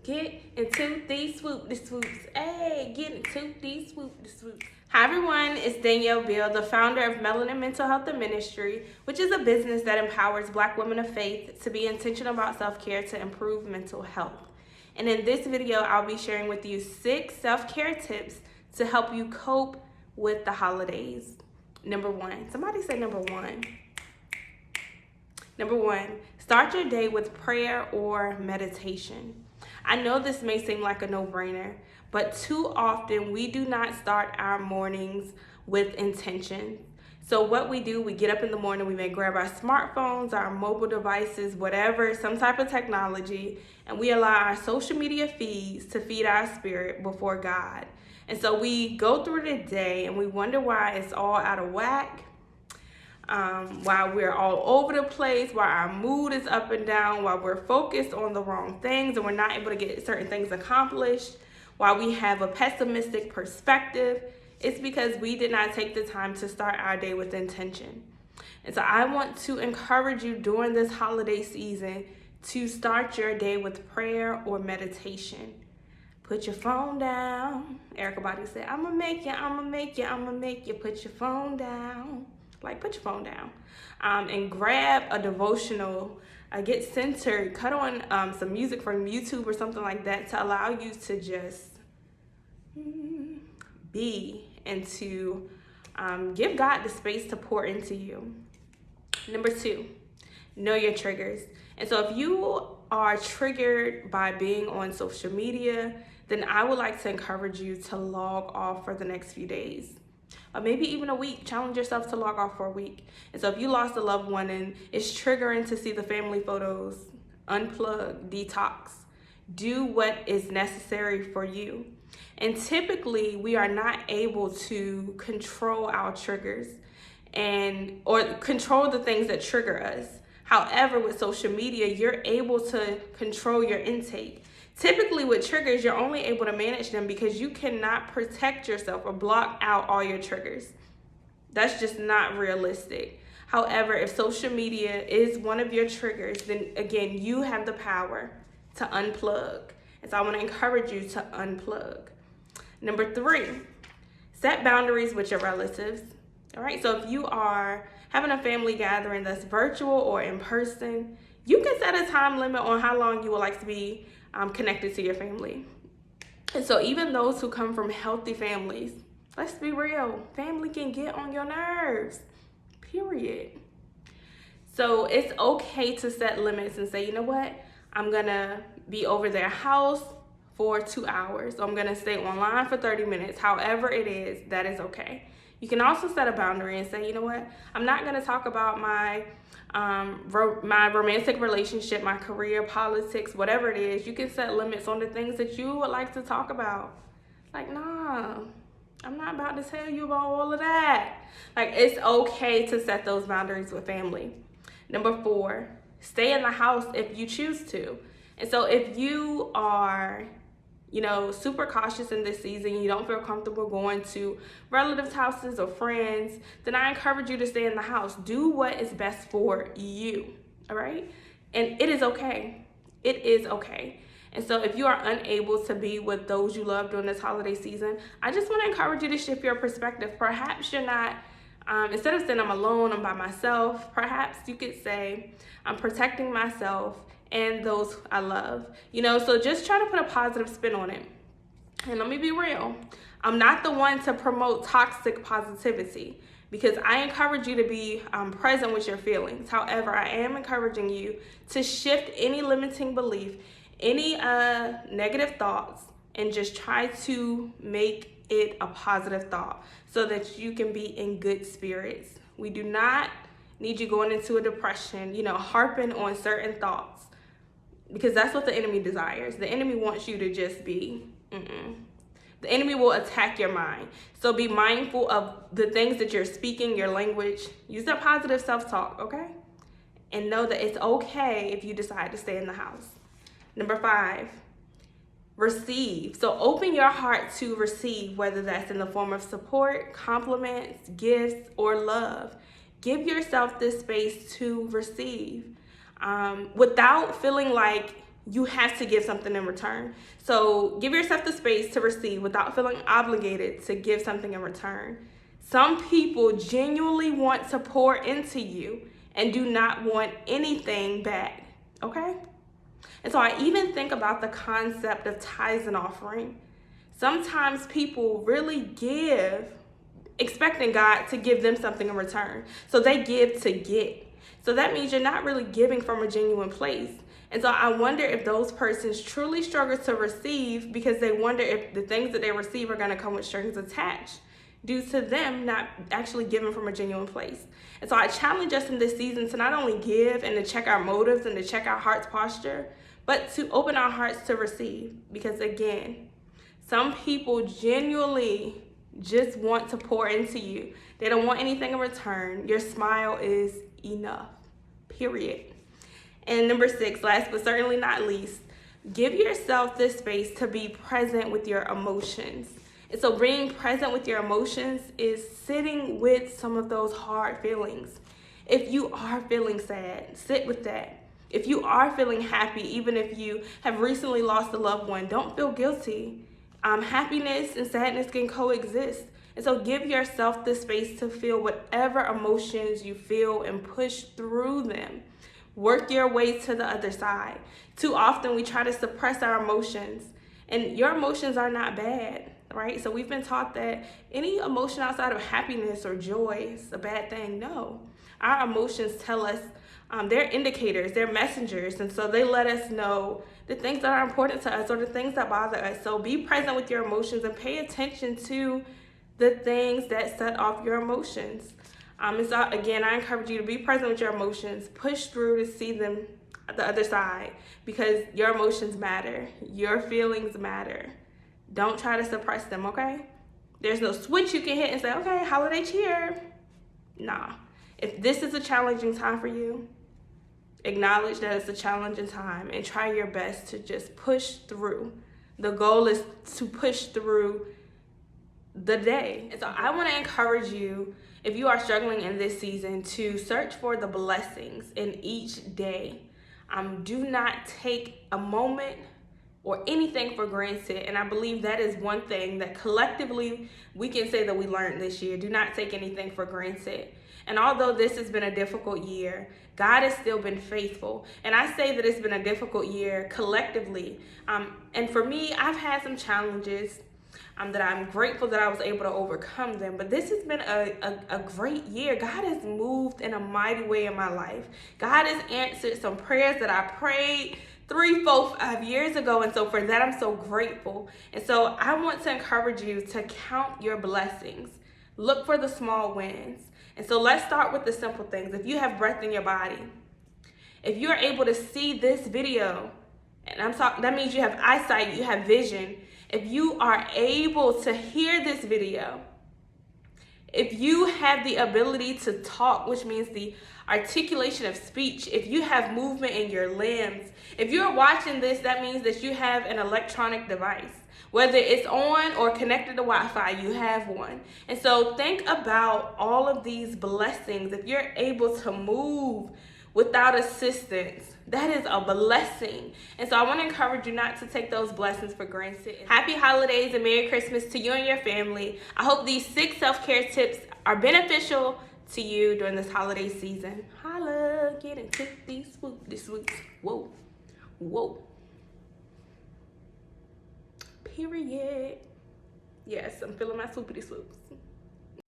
Get into these swoops. Hey, get into these swoops. Hi everyone, it's Danielle Bill, the founder of Melanin Mental Health and Ministry, which is a business that empowers Black women of faith to be intentional about self-care to improve mental health. And in this video, I'll be sharing with you 6 self-care tips to help you cope with the holidays. Number 1, somebody say number 1. Number 1, start your day with prayer or meditation. I know this may seem like a no-brainer, but too often we do not start our mornings with intention. So what we do, we get up in the morning, we may grab our smartphones, our mobile devices, whatever, some type of technology, and we allow our social media feeds to feed our spirit before God. And so we go through the day and we wonder why it's all out of whack, why we're all over the place, why our mood is up and down, why we're focused on the wrong things and we're not able to get certain things accomplished, why we have a pessimistic perspective. It's because we did not take the time to start our day with intention. And so I want to encourage you during this holiday season to start your day with prayer or meditation. Put your phone down. Erica Body said, I'ma make you. Put your phone down. Like, put your phone down. And grab a devotional, get centered, cut on some music from YouTube or something like that to allow you to just be and to give God the space to pour into you. Number 2, know your triggers. And so if you are triggered by being on social media, then I would like to encourage you to log off for the next few days. Or maybe even a week. Challenge yourself to log off for a week. And so if you lost a loved one and it's triggering to see the family photos, unplug, detox. Do what is necessary for you. And typically we are not able to control our triggers or control the things that trigger us. However, with social media, you're able to control your intake. Typically with triggers, you're only able to manage them because you cannot protect yourself or block out all your triggers. That's just not realistic. However, if social media is one of your triggers, then again, you have the power to unplug. And so I want to encourage you to unplug. Number 3, set boundaries with your relatives. All right, so if you are having a family gathering that's virtual or in person, you can set a time limit on how long you would like to be connected to your family. And so even those who come from healthy families, let's be real, family can get on your nerves, period. So it's okay to set limits and say, you know what, I'm gonna be over their house for 2 hours. So I'm gonna stay online for 30 minutes. However it is, that is okay. You can also set a boundary and say, you know what, I'm not gonna talk about my romantic relationship, my career, politics, whatever it is. You can set limits on the things that you would like to talk about. Like, nah, I'm not about to tell you about all of that. Like, it's okay to set those boundaries with family. Number 4, stay in the house if you choose to. And so if you are super cautious in this season, you don't feel comfortable going to relatives' houses or friends, then I encourage you to stay in the house. Do what is best for you, all right? And it is okay. It is okay. And so if you are unable to be with those you love during this holiday season, I just want to encourage you to shift your perspective. Perhaps you're not, instead of saying I'm alone, I'm by myself, perhaps you could say I'm protecting myself and those I love. So just try to put a positive spin on it. And let me be real, I'm not the one to promote toxic positivity because I encourage you to be present with your feelings. However, I am encouraging you to shift any limiting belief, any negative thoughts, and just try to make it a positive thought so that you can be in good spirits. We do not need you going into a depression, harping on certain thoughts. Because that's what the enemy desires. The enemy wants you to just be, The enemy will attack your mind. So be mindful of the things that you're speaking, your language. Use that positive self-talk, okay? And know that it's okay if you decide to stay in the house. Number 5, receive. So open your heart to receive, whether that's in the form of support, compliments, gifts, or love. Give yourself this space to receive. Without feeling like you have to give something in return. So give yourself the space to receive without feeling obligated to give something in return. Some people genuinely want to pour into you and do not want anything back, okay? And so I even think about the concept of tithes and offering. Sometimes people really give expecting God to give them something in return. So they give to get. So that means you're not really giving from a genuine place. And so I wonder if those persons truly struggle to receive because they wonder if the things that they receive are going to come with strings attached due to them not actually giving from a genuine place. And so I challenge us in this season to not only give and to check our motives and to check our heart's posture, but to open our hearts to receive. Because again, some people genuinely just want to pour into you. They don't want anything in return. Your smile is enough, period. And number 6, last but certainly not least, give yourself this space to be present with your emotions. And so being present with your emotions is sitting with some of those hard feelings. If you are feeling sad, sit with that. If you are feeling happy, even if you have recently lost a loved one, don't feel guilty. Happiness and sadness can coexist. And so give yourself the space to feel whatever emotions you feel and push through them. Work your way to the other side. Too often we try to suppress our emotions, and your emotions are not bad, right? So we've been taught that any emotion outside of happiness or joy is a bad thing. No, our emotions tell us, they're indicators, they're messengers, and so they let us know the things that are important to us or the things that bother us. So be present with your emotions and pay attention to the things that set off your emotions. And so again, I encourage you to be present with your emotions, push through to see them at the other side, because your emotions matter, your feelings matter. Don't try to suppress them, okay? There's no switch you can hit and say, okay, holiday cheer. Nah. If this is a challenging time for you, acknowledge that it's a challenging time and try your best to just push through. The goal is to push through the day. And so I want to encourage you, if you are struggling in this season, to search for the blessings in each day. Do not take a moment or anything for granted. And I believe that is one thing that collectively we can say that we learned this year. Do not take anything for granted. And although this has been a difficult year, God has still been faithful. And I say that it's been a difficult year collectively. And for me, I've had some challenges that I'm grateful that I was able to overcome them. But this has been a great year. God has moved in a mighty way in my life. God has answered some prayers that I prayed 3, 4, 5 years ago. And so for that, I'm so grateful. And so I want to encourage you to count your blessings. Look for the small wins. And so let's start with the simple things. If you have breath in your body, if you're able to see this video, and I'm talking, that means you have eyesight, you have vision. If you are able to hear this video, if you have the ability to talk, which means the articulation of speech, if you have movement in your limbs, if you're watching this, that means that you have an electronic device. Whether it's on or connected to Wi-Fi, you have one. And so think about all of these blessings. If you're able to move without assistance, that is a blessing. And so I want to encourage you not to take those blessings for granted. Happy holidays and Merry Christmas to you and your family. I hope these 6 self-care tips are beneficial to you during this holiday season. Holla, get into these swoops. Whoa, whoa. Period. Yes, I'm feeling my swoopity swoops.